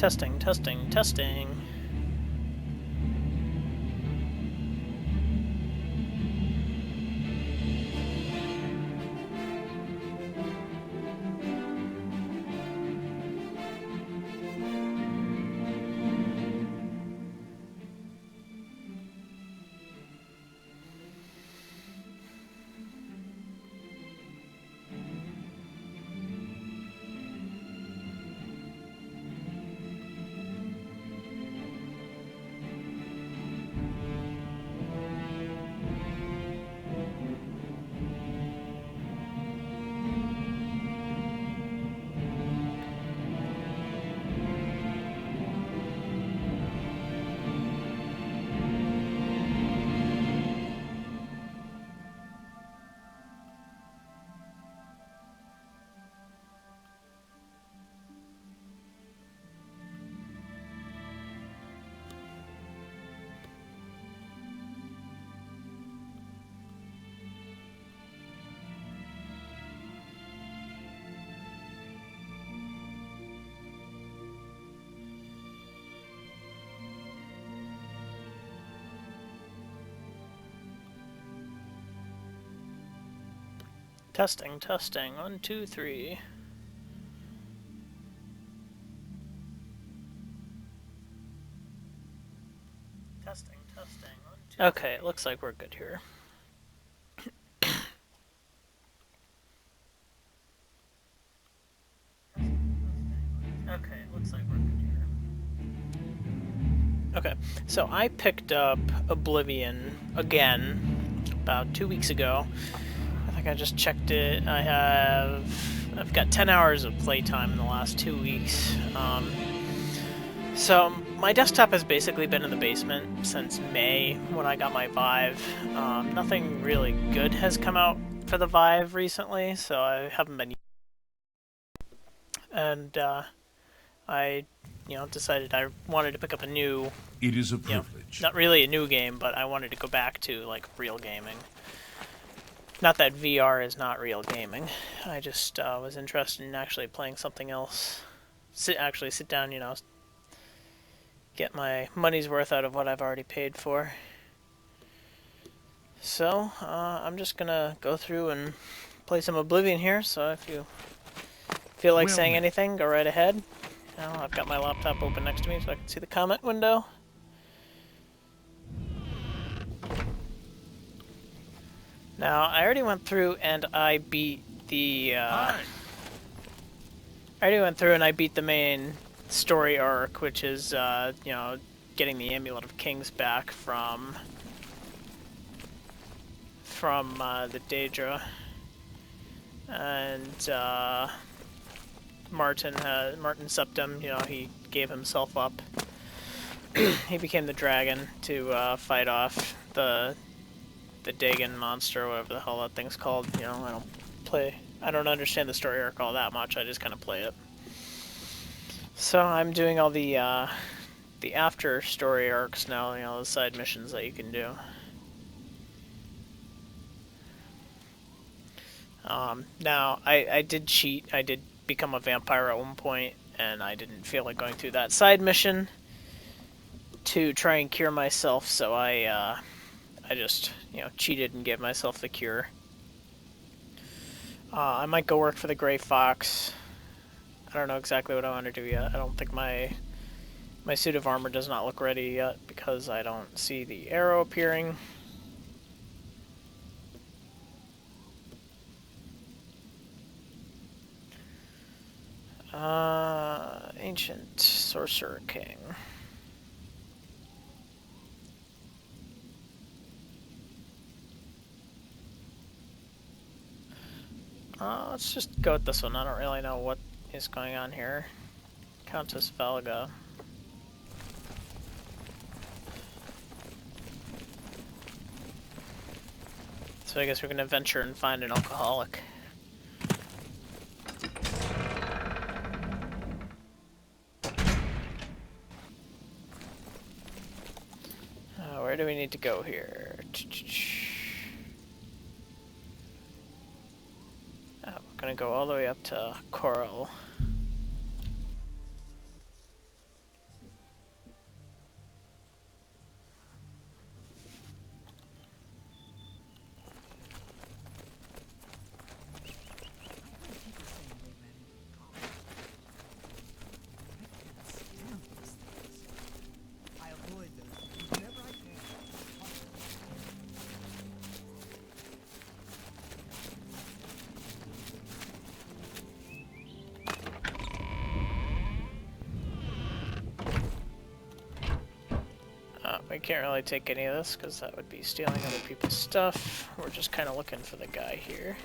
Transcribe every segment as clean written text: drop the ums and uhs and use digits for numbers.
Testing, testing, testing. Testing, testing. 1, 2, 3. Testing, testing. 1, 2. Okay, it looks like we're good here. Okay, it looks like we're good here. Okay, so I picked up Oblivion again about 2 weeks ago. I think I just checked it. I've got 10 hours of playtime in the last 2 weeks. So my desktop has basically been in the basement since May when I got my Vive. Nothing really good has come out for the Vive recently, so I haven't been. And I, decided I wanted to pick up a new. It is a privilege. Not really a new game, but I wanted to go back to like real gaming. Not that VR is not real gaming. I just was interested in actually playing something else. Sit down, get my money's worth out of what I've already paid for. So, I'm just gonna go through and play some Oblivion here, so if you feel like saying anything, go right ahead. I've got my laptop open next to me so I can see the comment window. Now, I already went through and I beat the, I already went through and I beat the main story arc, which is, getting the Amulet of Kings back from the Daedra. And, Martin Septim, he gave himself up. He became the dragon to, fight off the Dagon monster, whatever the hell that thing's called. I don't understand the story arc all that much, I just kind of play it. So I'm doing all the after story arcs now, the side missions that you can do. Now, I did cheat. I did become a vampire at one point, and I didn't feel like going through that side mission to try and cure myself, so I just, cheated and gave myself the cure. I might go work for the Gray Fox. I don't know exactly what I want to do yet. I don't think my suit of armor does not look ready yet because I don't see the arrow appearing. Ancient Sorcerer King. Let's just go with this one. I don't really know what is going on here. Countess Valga. So I guess we're gonna venture and find an alcoholic. Where do we need to go here? We're gonna go all the way up to Coral. we can't really take any of this because that would be stealing other people's stuff. We're just kind of looking for the guy here.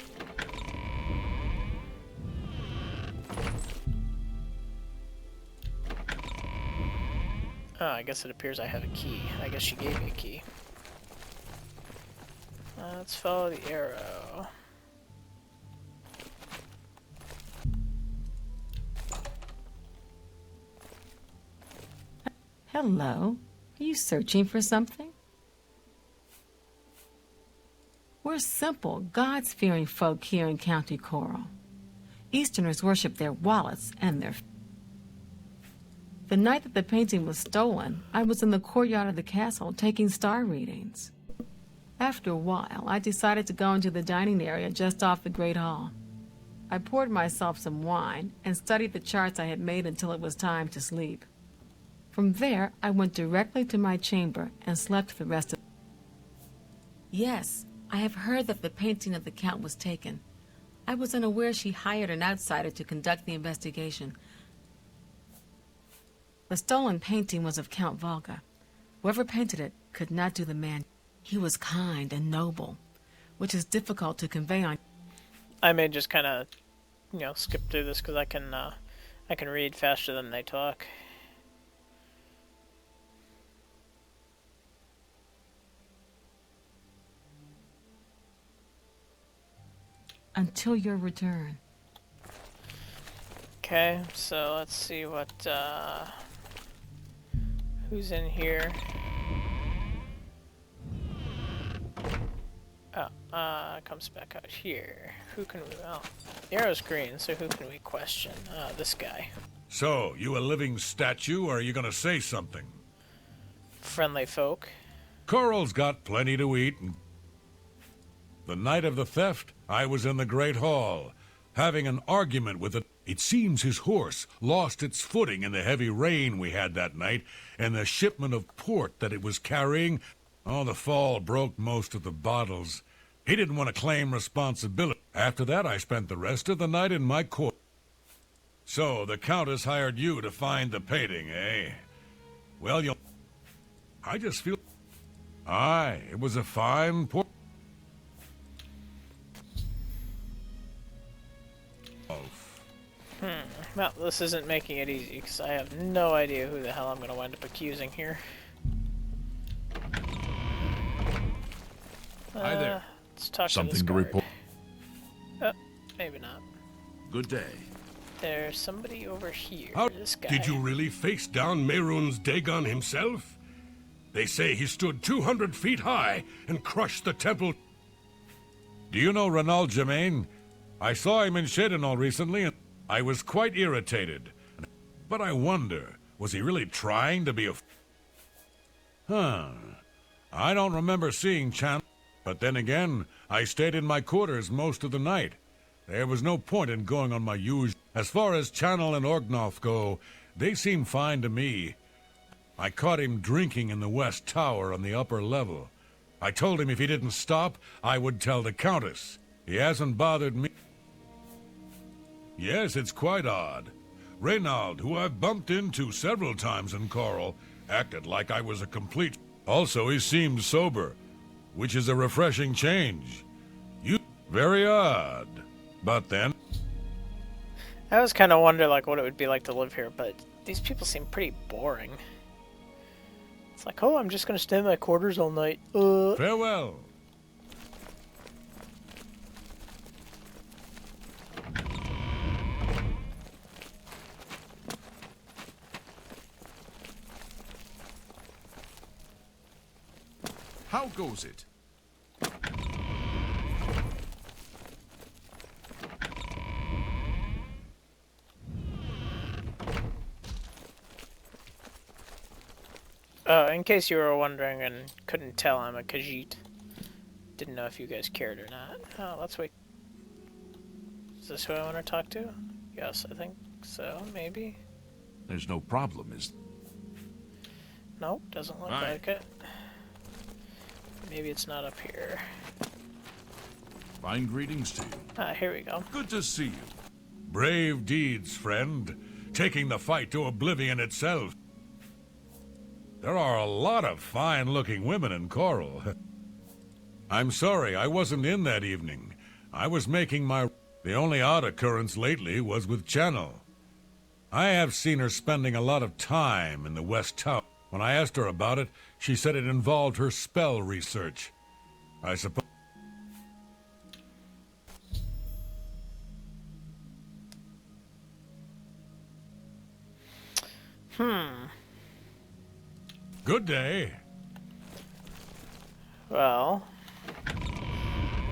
Oh, I guess it appears I have a key. I guess she gave me a key. Let's follow the arrow. Hello. Are you searching for something? We're simple, God-fearing folk here in County Coral. Easterners worship their wallets and their... The night that the painting was stolen, I was in the courtyard of the castle taking star readings. After a while, I decided to go into the dining area just off the Great Hall. I poured myself some wine and studied the charts I had made until it was time to sleep. From there, I went directly to my chamber and slept the rest of... Yes, I have heard that the painting of the Count was taken. I was unaware she hired an outsider to conduct the investigation. The stolen painting was of Count Volga. Whoever painted it could not do the man. He was kind and noble, which is difficult to convey on... I may just kind of, skip through this because I can read faster than they talk. Until your return. Okay, so let's see what, who's in here. Oh, it comes back out here. Who can we, well, the arrow's green, so who can we question? This guy. So, you a living statue, or are you gonna say something? Friendly folk. Coral's got plenty to eat, and... The night of the theft, I was in the Great Hall, having an argument with it. It seems his horse lost its footing in the heavy rain we had that night, and the shipment of port that it was carrying... Oh, the fall broke most of the bottles. He didn't want to claim responsibility. After that, I spent the rest of the night in my court. So, the Countess hired you to find the painting, eh? Well, you'll... I just feel... Aye, it was a fine port... Well, this isn't making it easy, because I have no idea who the hell I'm going to wind up accusing here. Hi there. Let's talk Something to to this report? guard. Maybe not. Good day. There's somebody over here. How this guy. did you really face down Mehrunes Dagon himself? They say he stood 200 feet high and crushed the temple. Do you know Renald Germain? I saw him in Chedenol recently, and I was quite irritated. But I wonder, was he really trying to be a... I don't remember seeing Chan... But then again, I stayed in my quarters most of the night. There was no point in going on my usual... As far as Channel and Orgnoth go, they seem fine to me. I caught him drinking in the West Tower on the upper level. I told him if he didn't stop, I would tell the Countess. He hasn't bothered me. Yes, it's quite odd. Reynald, who I've bumped into several times in Coral, acted like I was a complete... Also, he seemed sober, which is a refreshing change. Very odd. But then... I always kind of wonder what it would be like to live here, but these people seem pretty boring. It's like, oh, I'm just going to stay in my quarters all night. Farewell. How goes it? In case you were wondering and couldn't tell, I'm a Khajiit. Didn't know if you guys cared or not. Oh, let's wait. Is this who I want to talk to? Yes, I think so, maybe. There's no problem, is... Nope, doesn't look like it. Maybe it's not up here. Fine greetings to you. Ah, here we go. Good to see you. Brave deeds, friend. Taking the fight to Oblivion itself. There are a lot of fine-looking women in Coral. I'm sorry, I wasn't in that evening. I was making my... The only odd occurrence lately was with Channel. I have seen her spending a lot of time in the West Tower. When I asked her about it, she said it involved her spell research. I suppose... Good day. Well,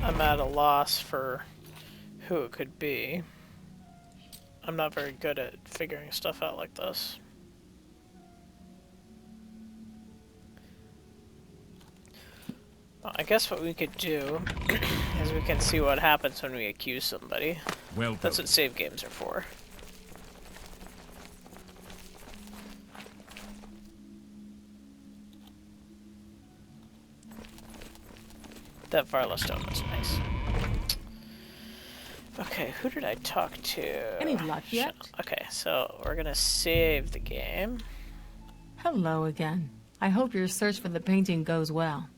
I'm at a loss for who it could be. I'm not very good at figuring stuff out like this. Well, I guess what we could do is we can see what happens when we accuse somebody. Well, That's what save games are for. That Fireless-Stone was nice. Okay, who did I talk to? Any luck yet? Okay, so we're gonna save the game. Hello again. I hope your search for the painting goes well.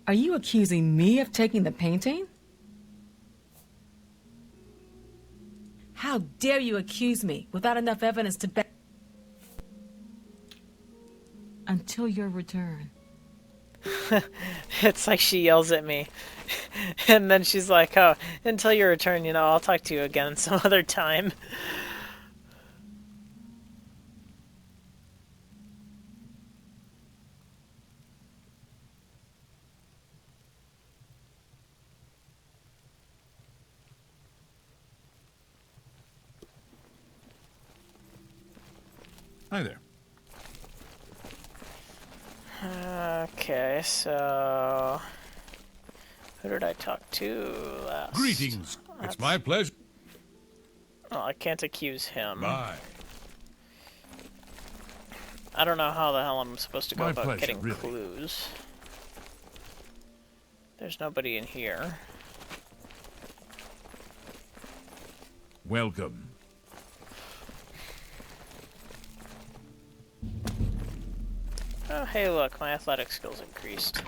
Are you accusing me of taking the painting? How dare you accuse me without enough evidence to back... Until your return. It's like she yells at me. And then she's like, oh, until your return, you know, I'll talk to you again some other time. hi there. Okay, so... Who did I talk to last? Greetings. It's my pleasure. Oh, I can't accuse him. Bye. I don't know how the hell I'm supposed to go My about pleasure, getting really. clues. There's nobody in here. Welcome. Oh, hey, look, my athletic skills increased.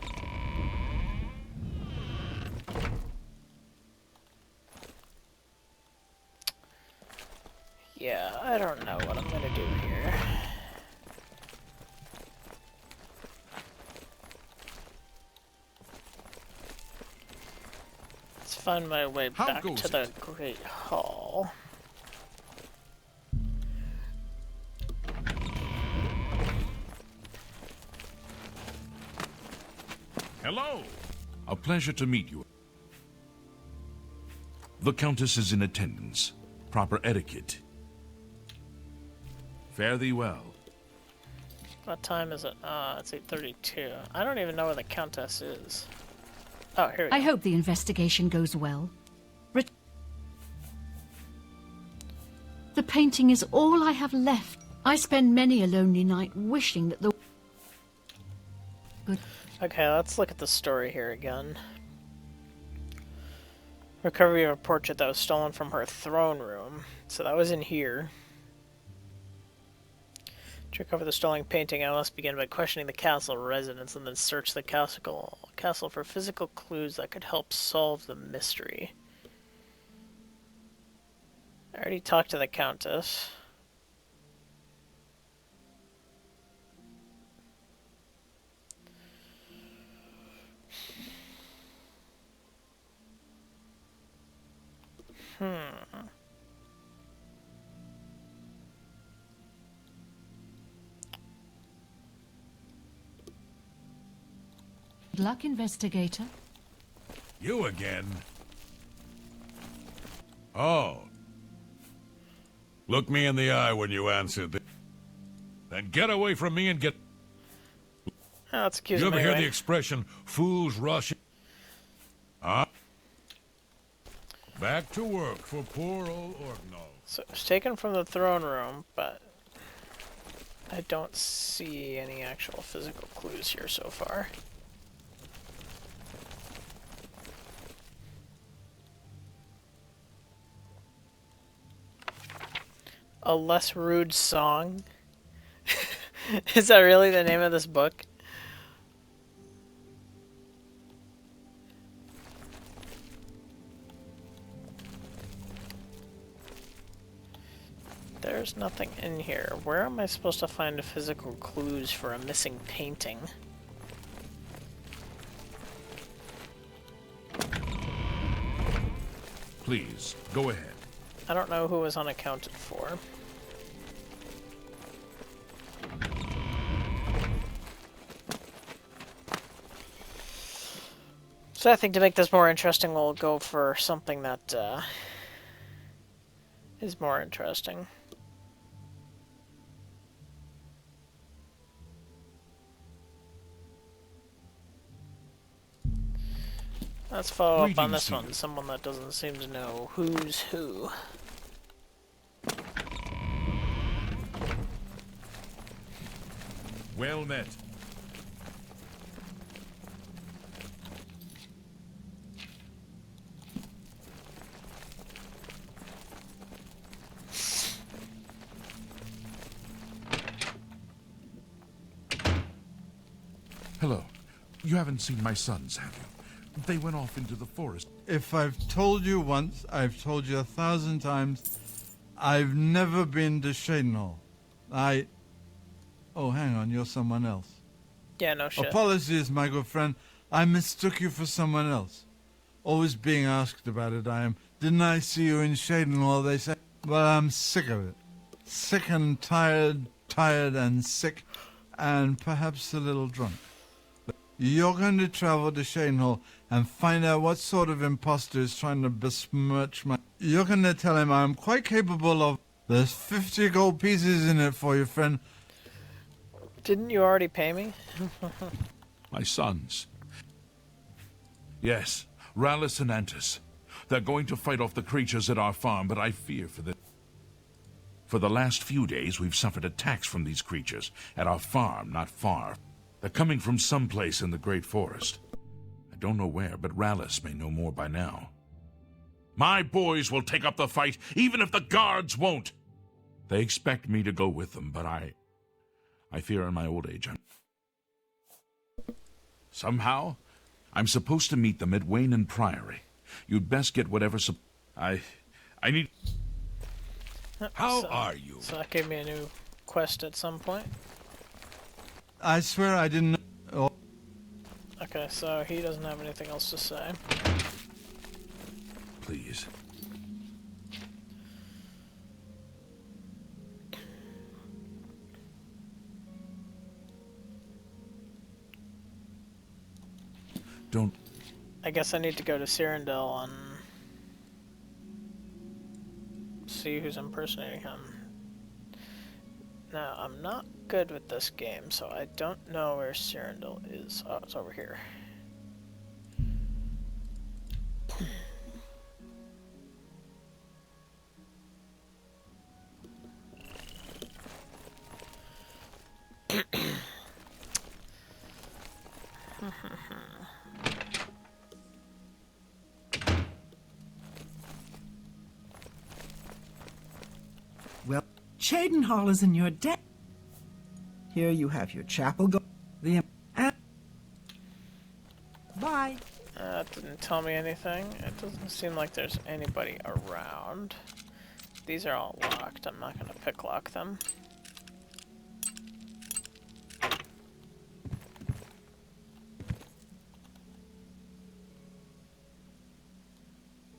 Yeah, I don't know what I'm gonna do here. Let's find my way How back goes to the it? Great Hall. Hello. A pleasure to meet you. The Countess is in attendance. Proper etiquette. Fare thee well. What time is it? It's 8:32. I don't even know where the Countess is. Oh, here we go. I hope the investigation goes well. The painting is all I have left. I spend many a lonely night wishing that the... Good. Okay, let's look at the story here again. Recovery of a portrait that was stolen from her throne room. So that was in here. To recover the stolen painting, I must begin by questioning the castle residents and then search the castle for physical clues that could help solve the mystery. I already talked to the Countess. Good luck, investigator. You again? Oh. Look me in the eye when you answer this. Then get away from me and get... Oh, let's accuse You him ever hear anyway. the expression, fools rush... Huh? Back to work for poor old Orgnall. So it was taken from the throne room, but I don't see any actual physical clues here so far. A less rude song. Is that really the name of this book? There's nothing in here. Where am I supposed to find physical clues for a missing painting? Please, go ahead. I don't know who was unaccounted for. So I think to make this more interesting, we'll go for something that is more interesting. Let's follow up on this one. Someone that doesn't seem to know who's who. Well met. Hello. You haven't seen my sons, have you? They went off into the forest. If I've told you once, I've told you 1,000 times, I've never been to Shadenhall. Oh, hang on, you're someone else. Yeah, no shit. Apologies, my good friend. I mistook you for someone else. Always being asked about it, I am. Didn't I see you in Shadenhall, they say? Well, I'm sick of it. Sick and tired and sick, and perhaps a little drunk. You're going to travel to Shadenhall and find out what sort of imposter is trying to besmirch my... You're going to tell him I'm quite capable of... There's 50 gold pieces in it for you, friend. Didn't you already pay me? My sons. Yes, Rallus and Antus. They're going to fight off the creatures at our farm, but I fear for them. For the last few days, we've suffered attacks from these creatures at our farm, not far. They're coming from someplace in the Great Forest. I don't know where, but Rallus may know more by now. My boys will take up the fight, even if the guards won't. They expect me to go with them, but I fear in my old age. Somehow, I'm supposed to meet them at Wayne Priory. You'd best get whatever I need... How are you? So that gave me a new quest at some point. I swear I didn't know... Oh. Okay, so he doesn't have anything else to say. Please. Don't... I guess I need to go to Cyrindil and see who's impersonating him. Now, I'm not good with this game, so I don't know where Cyrindil is. Oh, it's over here. Well, Cheydinhall is in your debt. Here you have your chapel go. Bye. That didn't tell me anything. It doesn't seem like there's anybody around. These are all locked. I'm not going to pick lock them.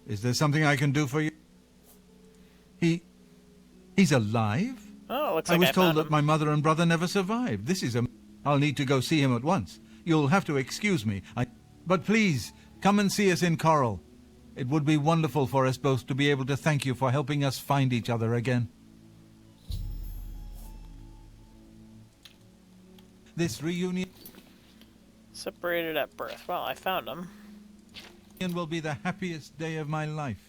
Is there something I can do for you? He's alive? Oh, it looks like I was told found that him. my mother and brother never survived. This is a... I'll need to go see him at once. You'll have to excuse me. But please, come and see us in Coral. It would be wonderful for us both to be able to thank you for helping us find each other again. This reunion Separated at birth. Well, I found him. will be the happiest day of my life.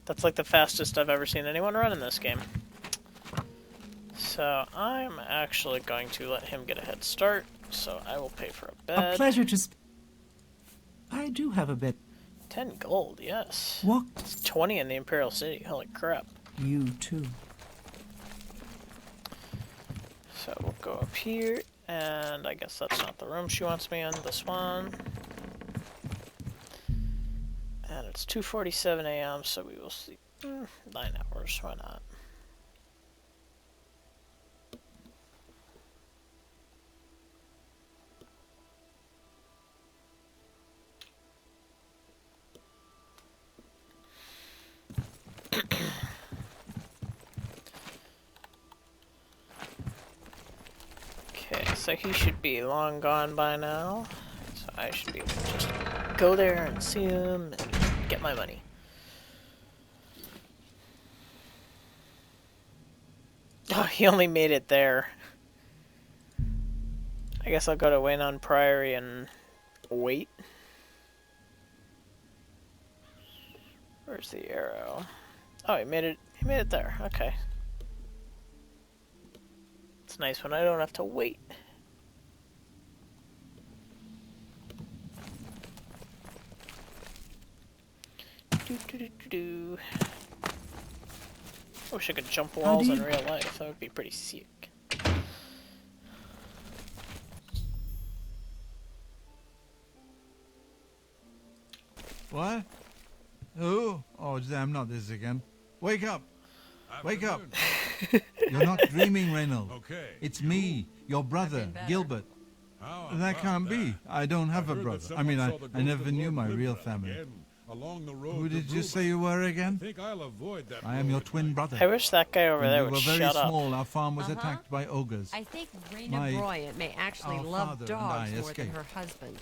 That's like the fastest I've ever seen anyone run in this game. So I'm actually going to let him get a head start. So I will pay for a bed. A pleasure to... I do have a bed. 10 gold, yes. Walk. It's 20 in the Imperial City. Holy crap. You too. So we'll go up here, and I guess that's not the room she wants me in, this one. And it's 2:47 a.m., so we will sleep 9 hours, why not? Okay, so he should be long gone by now. So I should be able to just go there and see him and get my money. Oh, he only made it there. I guess I'll go to Wayne on Priory and wait. Where's the arrow? Oh, he made it there. Okay. It's nice when I don't have to wait. Do. I wish I could jump walls in real life. That would be pretty sick. What? Who? Oh, damn, not this again. Wake up! Wake up! You're not dreaming, Reynolds. Okay. It's me, your brother, Gilbert. That can't be. I don't have a brother. I mean, I never knew my real family. Who did you say you were again? I am your twin brother. I wish that guy over there When we would were very shut up. small, our farm was attacked by ogres. I think Raina My- Bryant may actually our love father and dogs I more than escaped. her husband.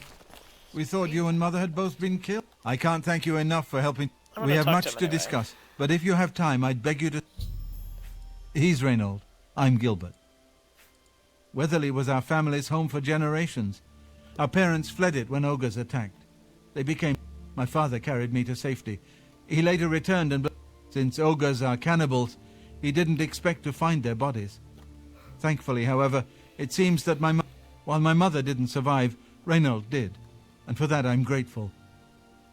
We thought you and Mother had both been killed. I can't thank you enough for helping. I'm We gonna have talk much to him to anyway. discuss, but if you have time, I'd beg you to... He's Reynold. I'm Gilbert. Weatherly was our family's home for generations. Our parents fled it when ogres attacked. They became... My father carried me to safety. He later returned and... Since ogres are cannibals, he didn't expect to find their bodies. Thankfully, however, it seems that while my mother didn't survive, Reynold did. And for that I'm grateful.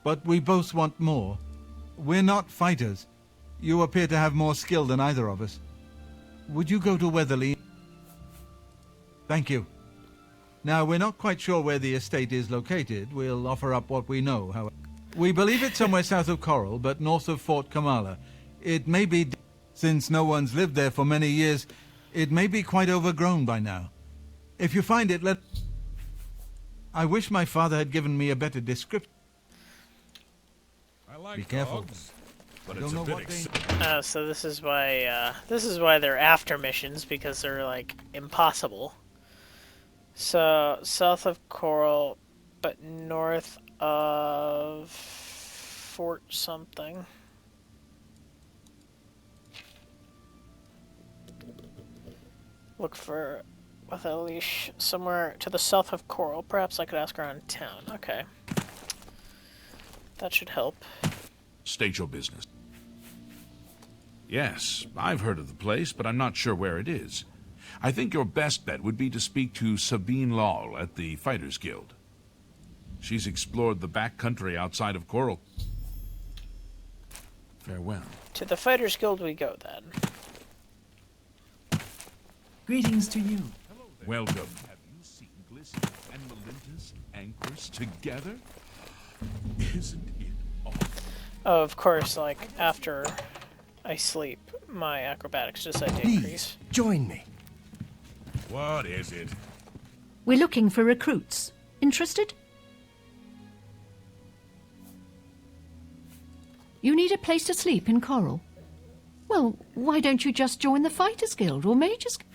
But we both want more. We're not fighters. You appear to have more skill than either of us. Would you go to Weatherly? Thank you. Now, we're not quite sure where the estate is located. We'll offer up what we know, however. We believe it's somewhere south of Coral, but north of Fort Kamala. It may be... Since no one's lived there for many years, it may be quite overgrown by now. If you find it, let... I wish my father had given me a better description. I like Be careful. dogs, but I it's don't a know bit what exciting. So this is why they're after missions, because they're like impossible. So south of Coral, but north of Fort something. Look for with a leash somewhere to the south of Coral. Perhaps I could ask around town. Okay. That should help. State your business. Yes, I've heard of the place, but I'm not sure where it is. I think your best bet would be to speak to Sabine Lawl at the Fighters Guild. She's explored the back country outside of Coral. Farewell. To the Fighters Guild we go then. Greetings to you. Welcome. Have you seen Glisten and Melinda's anchors together? Isn't it awesome? Oh, of course, like, after I sleep, my acrobatics decide to increase. Please, join me. What is it? We're looking for recruits. Interested? You need a place to sleep in Coral? Well, why don't you just join the Fighters Guild or Mages Guild?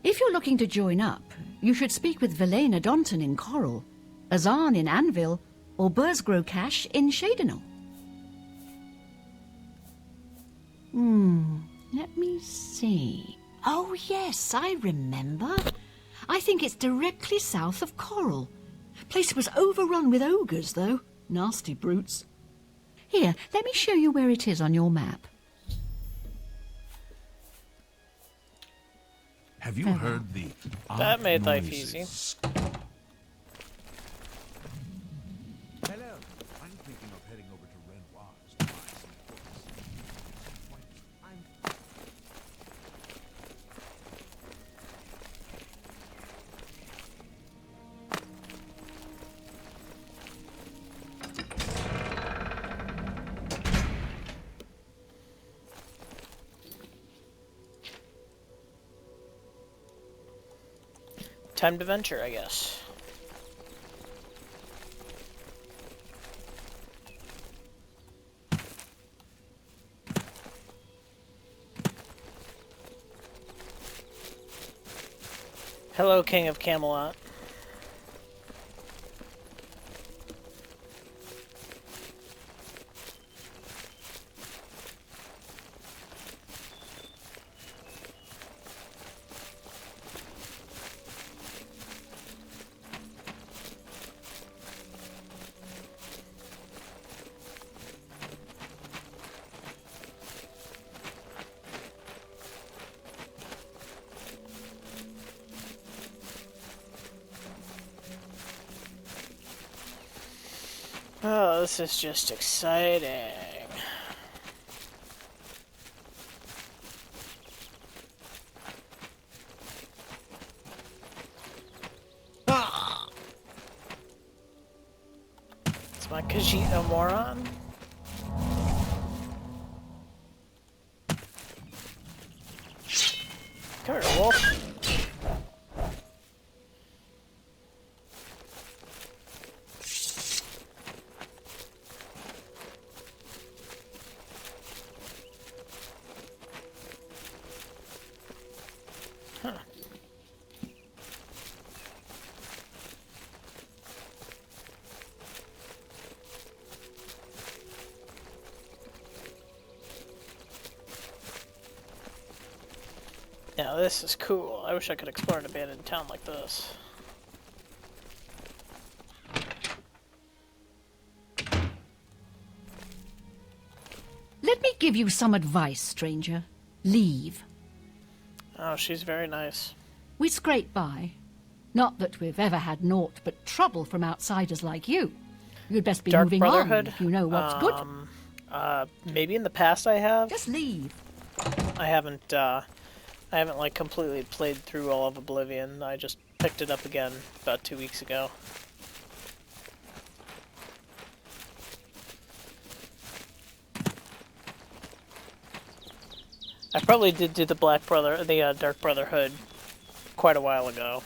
If you're looking to join up, you should speak with Velena Donton in Coral, Azarn in Anvil, or Bursgrow Cash in Shadenal. Let me see. Oh, yes, I remember. I think it's directly south of Coral. Place was overrun with ogres, though. Nasty brutes. Here, let me show you where it is on your map. Have you Farewell. heard the That odd made life noises? easy. Hello. I'm thinking of heading over to Renoir's to buy some books. Time to venture, I guess. Hello, King of Camelot. Oh, this is just exciting. It's my Khajiit moron. Come here, wolf. Yeah, this is cool. I wish I could explore an abandoned town like this. Let me give you some advice, stranger. Leave. Oh, she's very nice. We scrape by. Not that we've ever had naught but trouble from outsiders like you. You'd best be Dark moving Brotherhood? on if you know what's good. Maybe in the past I have. Just leave. I haven't like completely played through all of Oblivion. I just picked it up again about 2 weeks ago. I probably did do the Dark Brotherhood quite a while ago.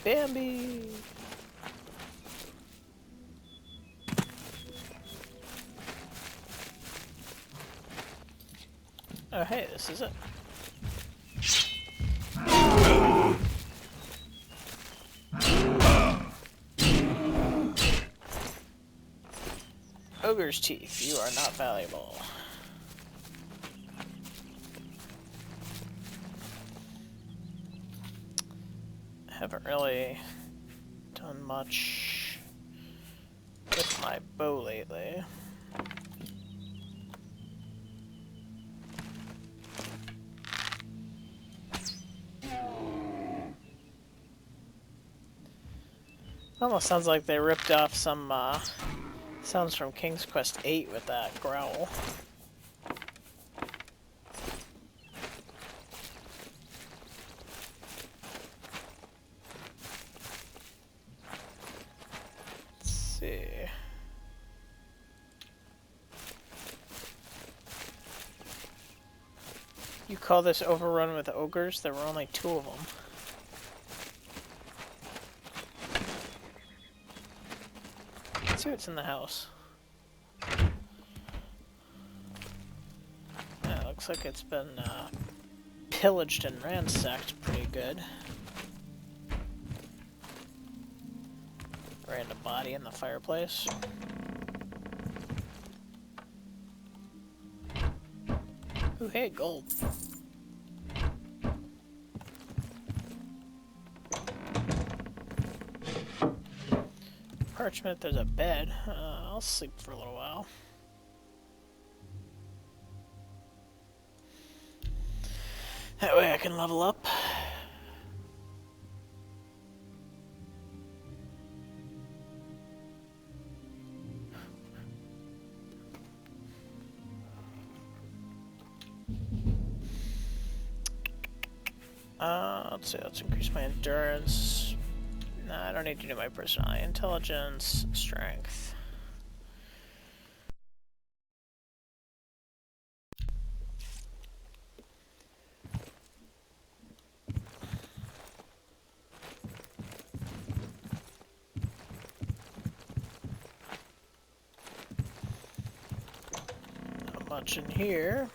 Bambi! Oh hey, this is it. Ogre's teeth, you are not valuable. I haven't really done much with my bow lately. Almost sounds like they ripped off some sounds from King's Quest VIII with that growl. Let's see. You call this overrun with ogres? There were only 2 of them. Let's see what's in the house. Yeah, looks like it's been pillaged and ransacked pretty good. Random body in the fireplace. Ooh, hey, gold. Parchment, there's a bed. I'll sleep for a little while. That way I can level up. Let's see, let's increase my endurance. Nah, I don't need to do my personality. Intelligence, strength. much in here.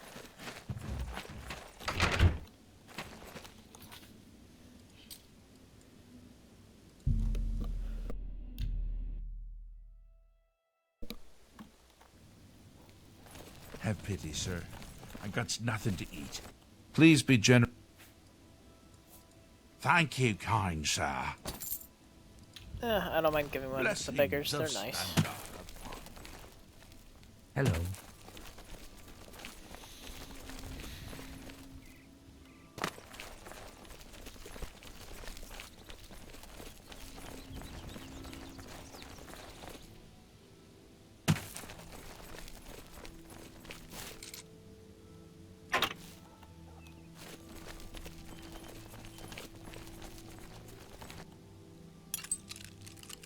Have pity, sir. I got nothing to eat. Please be generous. Thank you, kind sir. I don't mind giving one to the beggars. They're nice. Hello.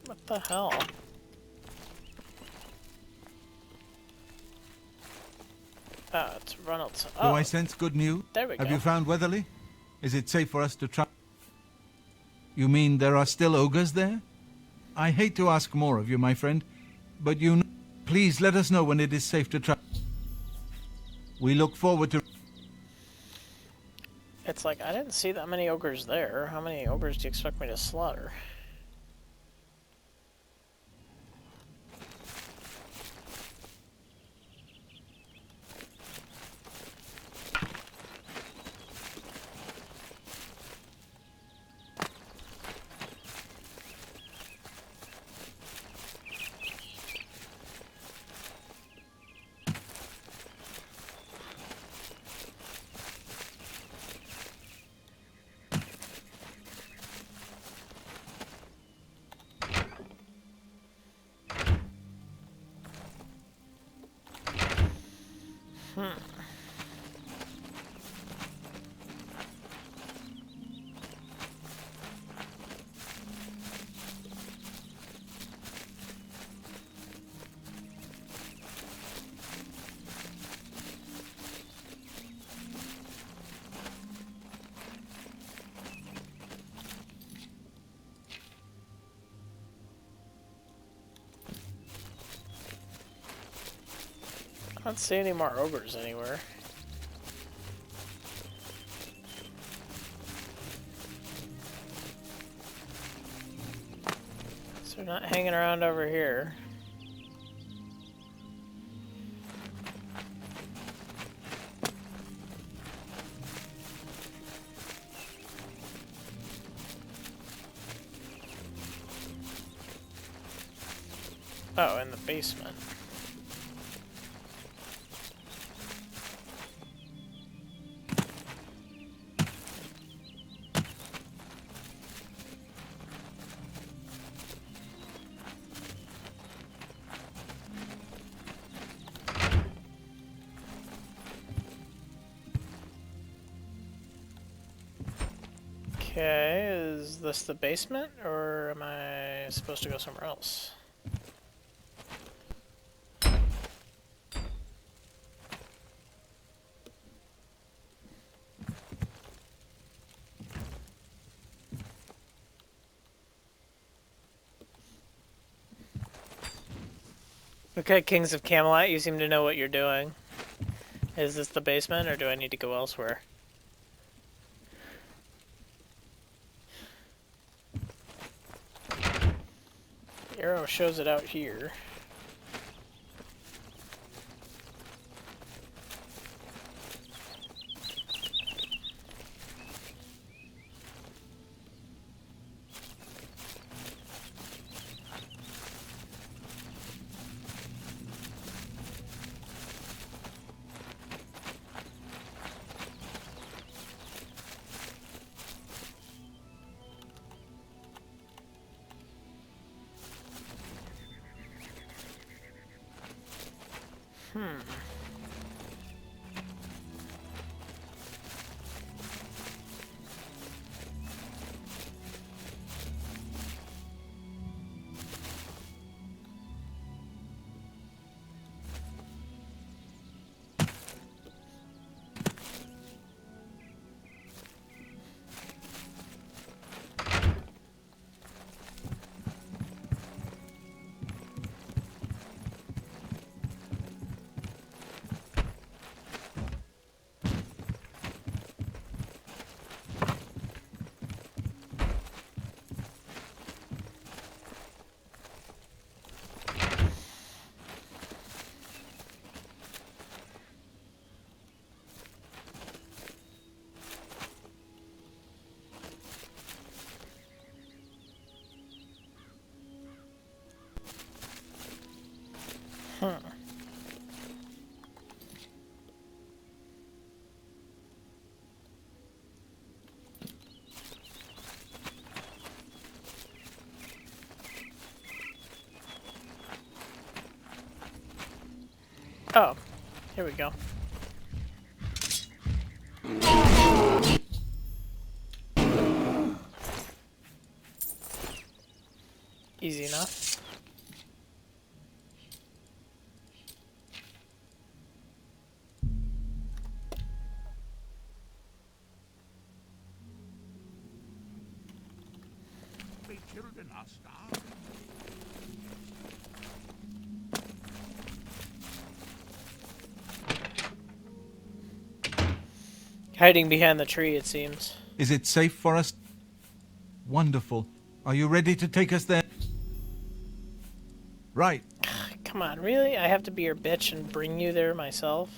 What the hell? Oh, it's Reynolds. Do Oh, I sense good news? there we Have go. you found Weatherly? Is it safe for us to try? You mean there are still ogres there? I hate to ask more of you, my friend, but please let us know when it is safe to try. We look forward to... It's like, I didn't see that many ogres there. How many ogres do you expect me to slaughter? I don't see any more ogres anywhere. So they're not hanging around over here. Oh, in the basement. Okay, is this the basement, or am I supposed to go somewhere else? Okay, Kings of Camelot, you seem to know what you're doing. Is this the basement, or do I need to go elsewhere? The arrow shows it out here. Oh, here we go. Easy enough. The children are starving. Hiding behind the tree, it seems. Is it safe for us? Wonderful. Are you ready to take us there? Right. Come on, really? I have to be your bitch and bring you there myself?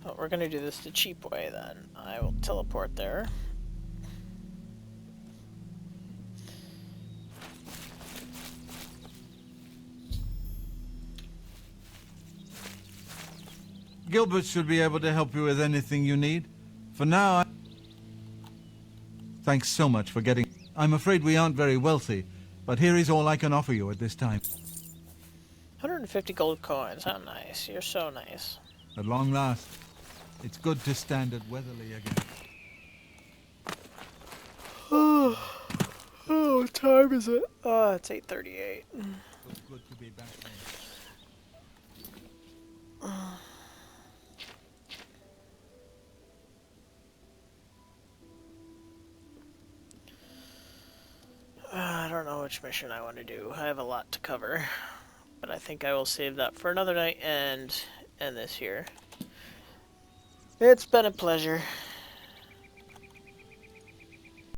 Well, we're gonna do this the cheap way then. I will teleport there. Gilbert should be able to help you with anything you need. For now, Thanks so much for getting... I'm afraid we aren't very wealthy, but here is all I can offer you at this time. 150 gold coins. How nice. You're so nice. At long last, it's good to stand at Weatherly again. Oh, what time is it? Oh, it's 8:38. It's good to be back home. I don't know which mission I want to do. I have a lot to cover, but I think I will save that for another night and end this here. It's been a pleasure.